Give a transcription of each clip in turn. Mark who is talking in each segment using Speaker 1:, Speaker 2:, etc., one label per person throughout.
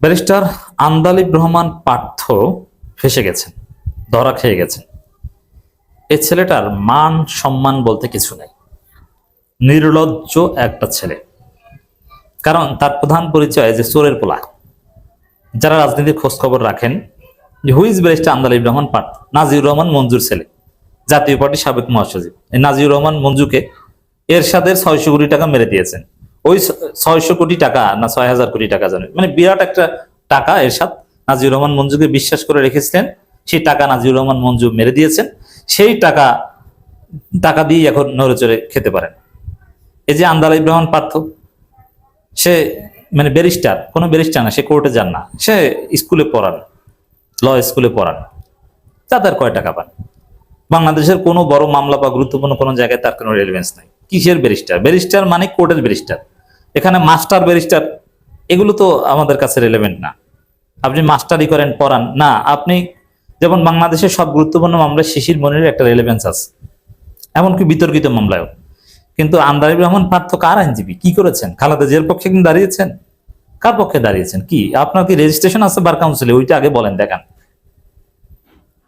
Speaker 1: Barrister Andalib Rahman Partha ফেঁসে গেছেন, ধরা খেয়ে গেছেন। এই ছেলেটার মান সম্মান বলতে কিছু নেই, নির্লজ্জ একটা ছেলে। কারণ তার প্রধান পরিচয় যে চোরের পোলা। যারা রাজনীতির খোঁজ খবর রাখেন, হুইজ ব্যারিস্টার আন্দালিব রহমান পার্থ, নাজিউর রহমান মঞ্জুর ছেলে, জাতীয় পার্টির সাবেক মহাসচিব। এই নাজিউর রহমান মঞ্জুকে এরশাদের 600 কোটি টাকা মেরে দিয়েছেন। ওই 600 কোটি টাকা না 6000 কোটি টাকা জানেন, মানে বিরাট একটা টাকা এরশাদ নাজিউর রহমান মঞ্জুকে বিশ্বাস করে রেখেছিলেন। সেই টাকা নাজিউর রহমান মঞ্জু মেরে দিয়েছেন। সেই টাকা দিয়ে এখন নড়েচড়ে খেতে পারেন। এই যে আন্দালিব রহমান পার্থ, সে মানে ব্যারিস্টার, কোনো ব্যারিস্টার না, সে কোর্টে যান না, সে স্কুলে পড়ান, ল স্কুলে পড়ান। তাদের কয় টাকা পান? বাংলাদেশের কোনো বড় মামলা বা গুরুত্বপূর্ণ কোনো জায়গায় তার কোনো রেলেভেন্স নাই। কিসের ব্যারিস্টার? ব্যারিস্টার মানে কোর্টের ব্যারিস্টার। এখানে মাস্টার ব্যারিস্টার এগুলো তো আমাদের কাছে রেলেভেন্ট না। আপনি মাস্টারি করেন, পড়ান না, আপনি যেমন বাংলাদেশের সব গুরুত্বপূর্ণ মামলায় শিশির মনিরের একটা রেলেভেন্স আছে, এমনকি বিতর্কিত মামলায়ও। কিন্তু আন্দালিব রহমান পার্থ কার আইনজীবী? কি করেছেন? খালেদা জিয়ার পক্ষে কিন্তু দাঁড়িয়েছেন? কার পক্ষে দাঁড়িয়েছেন? কি আপনার কি রেজিস্ট্রেশন আছে বার কাউন্সিলে? ওইটা আগে বলেন, দেখান।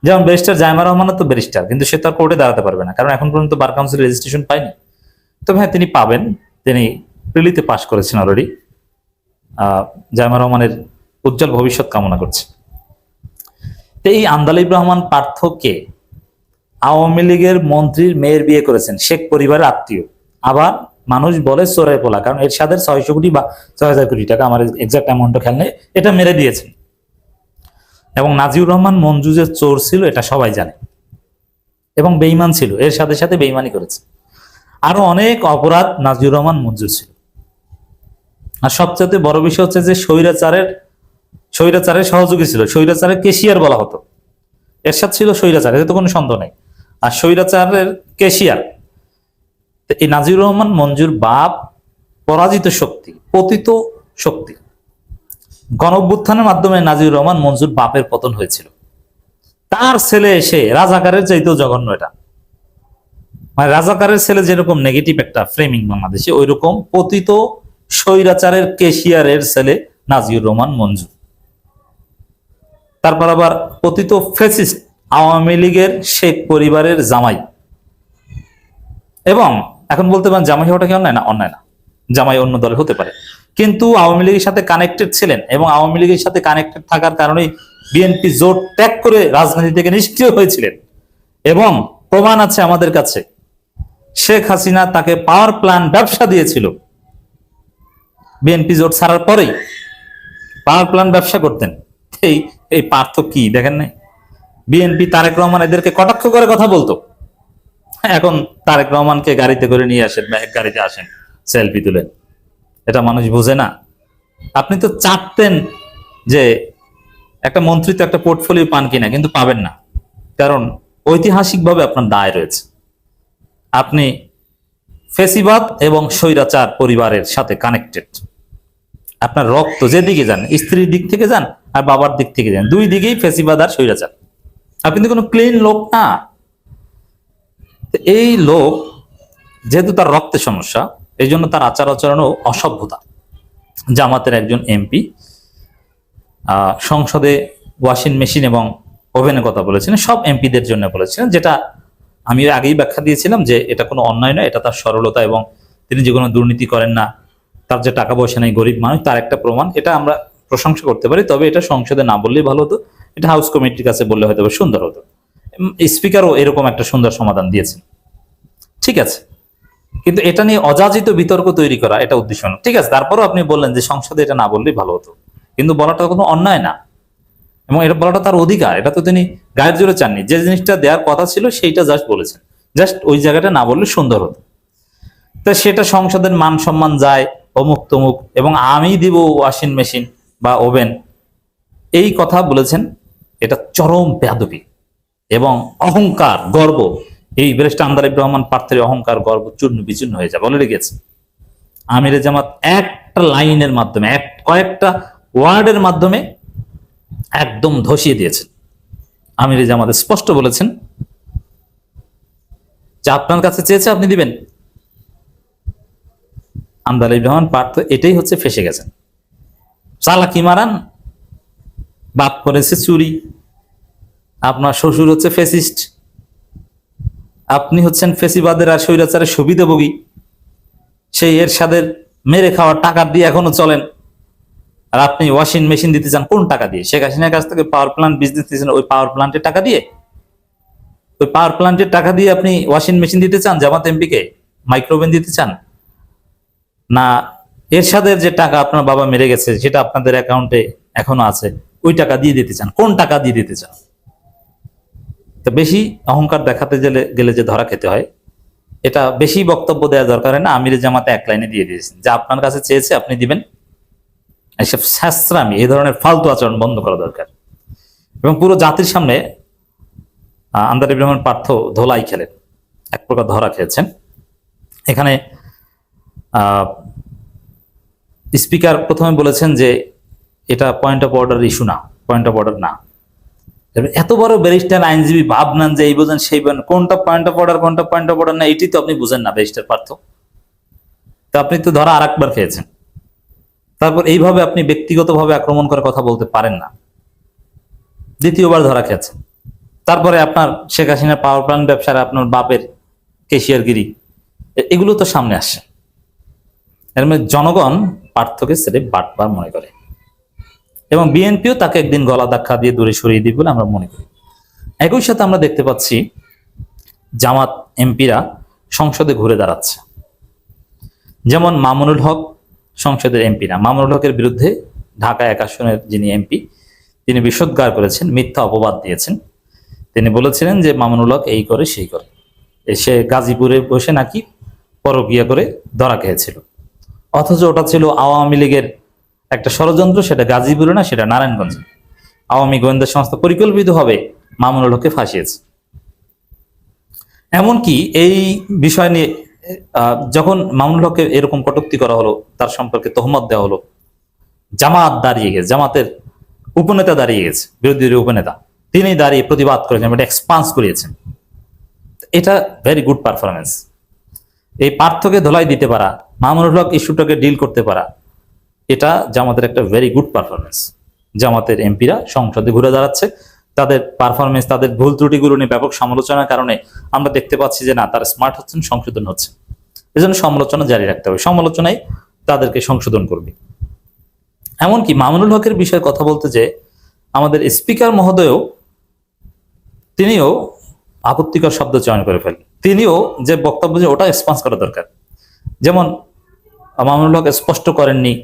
Speaker 1: যেমন ব্যারিস্টার জায়মা রহমানও তো ব্যারিস্টার, কিন্তু সে তো আর কোর্টে দাঁড়াতে পারবে না, কারণ এখন পর্যন্ত বার কাউন্সিল রেজিস্ট্রেশন পায়নি। তবে হ্যাঁ, তিনি পাবেন, তিনি প্রিলিতে পাশ করেছেন অলরেডি। জায়মা রহমানের উজ্জ্বল ভবিষ্যৎ কামনা করছে। তো এই আন্দালিব রহমান পার্থকে আওয়ামী লীগের মন্ত্রীর মেয়ের বিয়ে করেছেন, শেখ পরিবারের আত্মীয়। আবার মানুষ বলে চোরের পোলা, কারণ এরশাদের 600 কোটি বা 6000 কোটি টাকা, আমার এক্সাক্ট অ্যামাউন্টটা খেয়াল নেই, এটা মেরে দিয়েছেন। এবং নাজিউর রহমান মঞ্জু যে চোর ছিল এটা সবাই জানে, এবং বেঈমান ছিল, এর সাথে সাথে বেঈমানি করেছে। আরো অনেক অপরাধ নাজিউর রহমান মঞ্জু ছিল। আর সবচেয়ে বড় বিষয় হচ্ছে যে স্বৈরাচারের সহযোগী ছিল, স্বৈরাচারের কেশিয়ার বলা হতো। এরশাদ ছিল স্বৈরাচার, এতে তো কোনো সন্দেহ নেই। আর স্বৈরাচারের কেশিয়ার এই নাজিউর রহমান মঞ্জুর বাপ পরাজিত শক্তি, পতিত শক্তি। গণঅভ্যুত্থানের মাধ্যমে নাজিউর রহমান মঞ্জুর বাপের পতন হয়েছিল। তার ছেলে এসে রাজাকারের চাইতেও জঘন্য। এটা মানে রাজাকারের ছেলে যেরকম নেগেটিভ একটা ফ্রেমিং বাংলাদেশে, ওই রকম পতিত স্বৈরাচারের কেশিয়ারের ছেলে নাজিউর রহমান মঞ্জু। তারপর আবার পতিত ফ্যাসিস্ট আওয়ামী লীগের শেখ পরিবারের জামাই। এবং এখন বলতে পারেন জামাই হওয়াটা কি অন্যায়? না, অন্যায় না, জামাই অন্য দলে হতে পারে, কিন্তু আওয়ামী লীগের সাথে কানেক্টেড ছিলেন, এবং আওয়ামী লীগের সাথে কানেক্টেড থাকার কারণেই বিএনপি জোট ত্যাগ করে রাজনীতি থেকে নিষ্ক্রিয় হয়েছিলেন। এবং প্রমাণ আছে আমাদের কাছে, শেখ হাসিনা তাকে পাওয়ার প্ল্যান ব্যবসা দিয়েছিল। বিএনপি জোট ছাড়ার পরেই পাওয়ার প্ল্যান ব্যবসা করতেন। এই পার্থ কি দেখেন নাই? বিএনপি তারেক রহমান এদেরকে কটাক্ষ করে কথা বলতো, এখন তারেক রহমানকে গাড়িতে করে নিয়ে আসেন, এক গাড়িতে আসেন, সেলফি তুলেন। এটা মানুষ বুঝে না? আপনি তো চাচ্ছেন যে একটা মন্ত্রী তো একটা পোর্টফোলিও পান কিনা, কিন্তু পাবেন না, কারণ ঐতিহাসিকভাবে আপনার দায় রয়েছে। আপনি ফেসিবাদ এবং স্বৈরাচার পরিবারের সাথে কানেক্টেড। আপনার রক্ত যেদিকে যান, স্ত্রীর দিক থেকে যান আর বাবার দিক থেকে যান, দুই দিকেই ফেসিবাদ আর স্বৈরাচার। আপনি তো কোনো ক্লিন লোক না। এই লোক যেহেতু তার রক্তের সমস্যা, এই জন্য তার আচার আচরণও অসভ্যতা। জামাতের একজন এমপি সংসদে ওয়াশিং মেশিন এবং ওভেনের কথা বলেছিলেন, সব এমপিদের জন্য বলেছিলেন, যেটা আমি আগেই ব্যাখ্যা দিয়েছিলাম যে এটা কোনো অন্যায় নয়, এটা তার সরলতা, এবং তিনি যে কোনো দুর্নীতি করেন না, তার যে টাকা পয়সা নেই, গরিব মানুষ, তার একটা প্রমাণ। এটা আমরা প্রশংসা করতে পারি, তবে এটা সংসদে না বললেই ভালো হতো, এটা হাউস কমিটির কাছে বললে হয়তো সুন্দর হতো। স্পিকারও এরকম একটা সুন্দর সমাধান দিয়েছেন, ঠিক আছে, কিন্তু এটা নিয়ে অযাচিত বিতর্ক তৈরি করা এটা উদ্দেশ্য না, ঠিক আছে। তারপরও আপনি বললেন যে সংসদে এটা না বললেই ভালো হতো, কিন্তু বলাটা কোনো অন্যায় না, এবং এটা বলাটা তার অধিকার। এটা তো তিনি গায়ের জোরে চাননি, যে জিনিসটা দেওয়ার কথা ছিল সেইটা জাস্ট বলেছেন, জাস্ট ওই জায়গাটা না বললে সুন্দর হতো। তা সেটা সংসদের মান সম্মান যায়, অমুক তমুক, এবং আমি দিব ওয়াশিং মেশিন বা ওভেন, এই কথা বলেছেন। এটা চরম বেয়াদবি এবং অহংকার, গর্ব। এই ব্যারিস্টার আন্দালিব রহমান পার্থের অহংকার, গর্ব চূর্ণ বিচূর্ণ হয়ে যাবে, অলরেডি গেছে। আমিরে জামাত একটা লাইনের মাধ্যমে, কয়েকটা ওয়ার্ডের মাধ্যমে একদম ধসিয়ে দিয়েছেন। আমিরে জামাত স্পষ্ট বলেছেন যে আপনার কাছে চেয়েছে, আপনি দিবেন। আন্দালিব রহমান পার্থ এটাই হচ্ছে ফেসে গেছেন। চালাকি মারান বাপ করেছে চুরি, আপনার শ্বশুর হচ্ছে ফেসিস্ট, আপনি হচ্ছেন ফেসিবাদের আর স্বৈরাচারের সুবিধাভোগী, সেই এরশাদের মেরে খাওয়ার টাকা দিয়ে এখনো চলেন। আর আপনি ওয়াশিং মেশিন দিতে চান কোন টাকা দিয়ে? শেখ হাসিনার কাছ থেকে পাওয়ার প্ল্যান্ট বিজনেস দিয়েছেন, ওই পাওয়ার প্ল্যান্টের টাকা দিয়ে? ওই পাওয়ার প্ল্যান্টের টাকা দিয়ে আপনি ওয়াশিং মেশিন দিতে চান জামাত এমপিকে? মাইক্রোওভেন দিতে চান? না এরশাদের যে টাকা আপনার বাবা মেরে গেছে সেটা আপনাদের অ্যাকাউন্টে এখনো আছে, ওই টাকা দিয়ে দিতে চান? কোন টাকা দিয়ে দিতে চান? তো বেশি অহংকার দেখাতে গেলে যে ধরা খেতে হয়, এটা বেশি বক্তব্য দেওয়া দরকার হয় না। আমিরে জামাতে এক লাইনে দিয়ে দিয়েছেন যে আপনার কাছে চেয়েছে আপনি দিবেন। এইসব শাস্ত্রামি, এই ধরনের ফালতু আচরণ বন্ধ করা দরকার। এবং পুরো জাতির সামনে আন্দালিব রহমান পার্থ ধোলাই খেলেন, এক প্রকার ধরা খেয়েছেন। এখানে স্পিকার প্রথমে বলেছেন যে এটা পয়েন্ট অফ অর্ডার ইস্যু না, পয়েন্ট অফ অর্ডার না। এত বড় ব্যারিস্টার আইনজীবী ভাবনান যে এই বোঝেন সেই বোঝেন, কোনটা পয়েন্ট অফ অর্ডার কোনটা পয়েন্ট অফ অর্ডার না, এটি তো আপনি বুঝেন না ব্যারিস্টার পার্থ। তো আপনি তো ধরা আরেকবার খেয়েছেন। তারপর এইভাবে আপনি ব্যক্তিগতভাবে আক্রমণ করে কথা বলতে পারেন না। দ্বিতীয়বার ধরা খেয়েছেন। তারপরে আপনার শেখ হাসিনার পাওয়ার প্ল্যান্ট ব্যবসার আপনার বাপের কেশিয়ারগিরি, এগুলো তো সামনে আসছে। এর মধ্যে জনগণ পার্থকে সেটা বাটবার মনে করে এবং বিএনপিও তাকে একদিন গলা ধাক্কা দিয়ে দূরে সরিয়ে দিবে বলে আমরা মনে করি। একই সাথে আমরা দেখতে পাচ্ছি জামাত এমপিরা সংসদে ঘুরে দাঁড়াচ্ছে। যেমন মামুনুল হক সংসদের এমপি না, মামুনুল হকের বিরুদ্ধে ঢাকা 1 আসনের যিনি এমপি তিনি বিষোদ্গার করেছেন, মিথ্যা অপবাদ দিয়েছেন। তিনি বলেছিলেন যে মামুনুল হক এই করে সেই করে, সে গাজীপুরে বসে নাকি পরকিয়া করে ধরা খেয়েছিল, অথচ ওটা ছিল আওয়ামী লীগের একটা ষড়যন্ত্র। সেটা গাজীপুরে না, সেটা নারায়ণগঞ্জে আওয়ামী গোয়েন্দা সংস্থা পরিকল্পিতভাবে মামুনুল হককে ফাঁসিয়েছে। এমনকি এই বিষয় নিয়ে যখন মামুনুল হককে এরকম কটূক্তি করা হলো, তার সম্পর্কে তহমত দেওয়া হলো, জামাত দাঁড়িয়ে গেছে, জামাতের উপনেতা দাঁড়িয়ে গেছে, বিরোধী উপনেতা, তিনি দাঁড়িয়ে প্রতিবাদ করেছেন, এটা এক্সপান্স করিয়েছেন। এটা ভেরি গুড পারফরমেন্স। এই পার্থকে ধোলাই দিতে পারা, মামুনুল হক ইস্যুটাকে ডিল করতে পারা, এটা জামাতের একটা ভেরি গুড পারফরমেন্স। জামাতের এমপিরা সংসদে ঘুরে দাঁড়াচ্ছে, তাদের পারফরমেন্স, তাদের ভুল ত্রুটিগুলো নিয়ে ব্যাপক সমালোচনার কারণে আমরা দেখতে পাচ্ছি যে না, তারা স্মার্ট হচ্ছেন, সংশোধন হচ্ছে। এজন্য সমালোচনা জারি রাখতে হবে, সমালোচনায় তাদেরকে সংশোধন করবে। এমনকি মামুনুল হকের বিষয়ে কথা বলতে যে আমাদের স্পিকার মহোদয়ও তিনিও আপত্তিকর শব্দ চয়ন করে ফেলেন। তিনিও যে বক্তব্য যে ওটা রেসপন্স করা দরকার। যেমন মামুনুল হক স্পষ্ট করেননি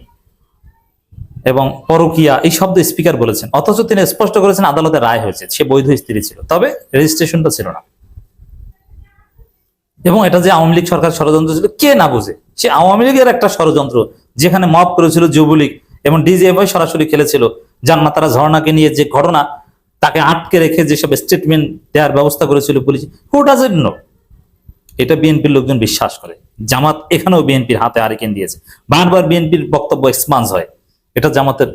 Speaker 1: এবং পরকিয়া এই শব্দ স্পিকার বলেছেন, অথচ তিনি স্পষ্ট করেছেন আদালতে রায় হয়েছে, সে বৈধ স্ত্রী ছিল, তবে রেজিস্ট্রেশনটা ছিল না। এবং এটা যে আওয়ামী লীগ সরকার ষড়যন্ত্র ছিল কে না বুঝে, সে আওয়ামী লীগের একটা ষড়যন্ত্র, যেখানে মব করেছিল যুবলীগ এবং ডিজিএফআই সরাসরি খেলেছিল। জান্নাতারা ঝর্ণাকে নিয়ে যে ঘটনা, তাকে আটকে রেখে যেসব স্টেটমেন্ট দেওয়ার ব্যবস্থা করেছিল পুলিশ, হু ডাজন্ট নো? এটা বিএনপির লোকজন বিশ্বাস করে। জামাত এখানেও বিএনপির হাতে হারিকেন দিয়েছে, বারবার বিএনপির বক্তব্য এক্সপান্স হয়, এটা জামাতের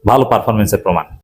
Speaker 1: ভালো পারফরমেন্সের প্রমাণ।